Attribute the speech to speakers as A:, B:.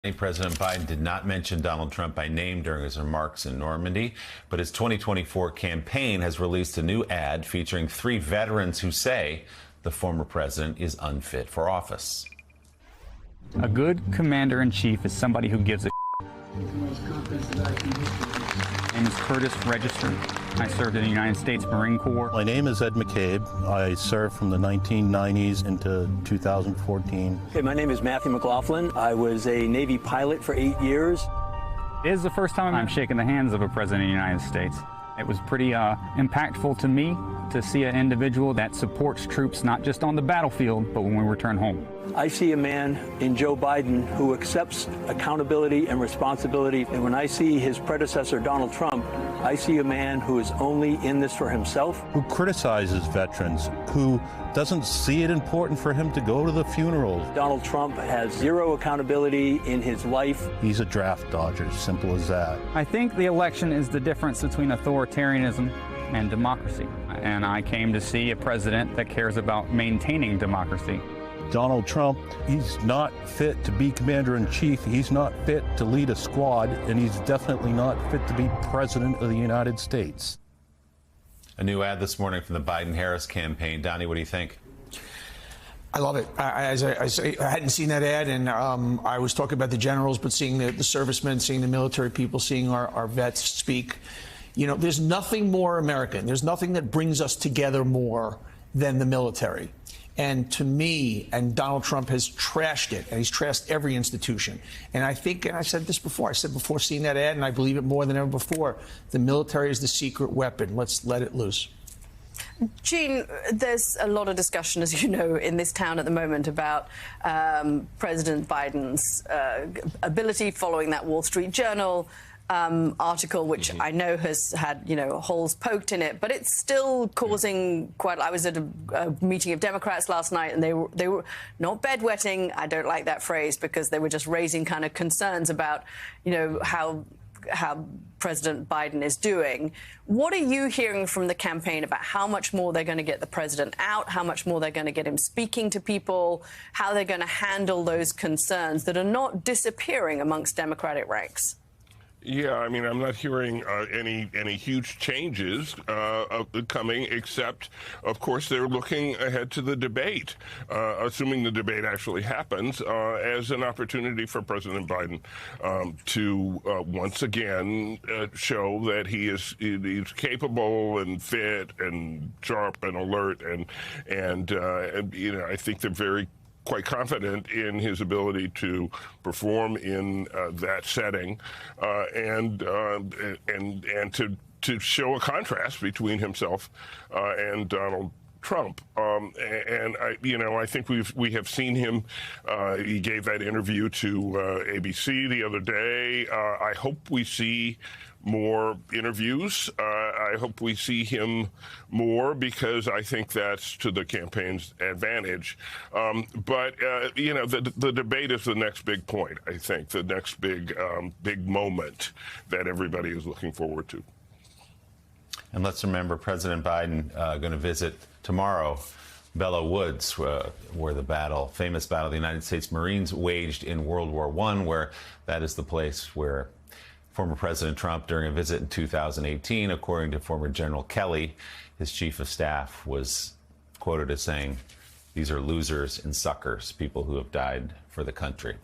A: President Biden did not mention Donald Trump by name during his remarks in Normandy, but his 2024 campaign has released a new ad featuring 3 veterans who say the former president is unfit for office.
B: A good commander-in-chief is somebody who gives a My name is Curtis Register. I served in the United States Marine Corps.
C: My name is Ed McCabe. I served from the 1990s into 2014.
D: Hey, my name is Matthew McLaughlin. I was a Navy pilot for 8 years.
B: It is the first time I'm shaking the hands of a president of the United States. It was pretty impactful to me to see an individual that supports troops not just on the battlefield, but when we return home.
D: I see a man in Joe Biden who accepts accountability and responsibility. And when I see his predecessor, Donald Trump, I see a man who is only in this for himself.
C: Who criticizes veterans, who doesn't see it important for him to go to the funerals.
D: Donald Trump has zero accountability in his life.
C: He's a draft dodger, simple as that.
B: I think the election is the difference between authoritarianism and democracy. And I came to see a president that cares about maintaining democracy.
C: Donald Trump, he's not fit to be commander-in-chief. He's not fit to lead a squad, and he's definitely not fit to be president of the United States.
A: A new ad this morning from the Biden-Harris campaign. Donnie, what do you think?
E: I love it. As I say, I hadn't seen that ad, and I was talking about the generals, but seeing the servicemen, seeing the military people, seeing our vets speak. You know, there's nothing more American. There's nothing that brings us together more than the military. And to me, and Donald Trump has trashed it, and he's trashed every institution. And I think, and I said this before, I said before seeing that ad, and I believe it more than ever before, the military is the secret weapon. Let's let it loose.
F: Gene, there's a lot of discussion, as you know, in this town at the moment about President Biden's ability following that Wall Street Journal article, which I know has had, holes poked in it, but it's still causing quite. I was at a meeting of Democrats last night, and they were not bedwetting. I don't like that phrase, because they were just raising kind of concerns about, how President Biden is doing. What are you hearing from the campaign about how much more they're going to get the president out, how much more they're going to get him speaking to people, how they're going to handle those concerns that are not disappearing amongst Democratic ranks?
G: Yeah, I mean, I'm not hearing any huge changes coming, except, of course, they're looking ahead to the debate, assuming the debate actually happens, as an opportunity for President Biden to once again show that he's capable and fit and sharp and alert, and I think they're very quite confident in his ability to perform in that setting, and to show a contrast between himself and Donald Trump. And I think we have seen him. He gave that interview to ABC the other day. I hope we see more interviews. I hope we see him more, because I think that's to the campaign's advantage. But the debate is the next big point. I think the next big moment that everybody is looking forward to.
A: And let's remember, President Biden going to visit tomorrow Belleau Woods, where the famous battle of the United States Marines waged in World War I, where that is the place where former President Trump, during a visit in 2018, according to former General Kelly, his chief of staff, was quoted as saying, "These are losers and suckers, people who have died for the country."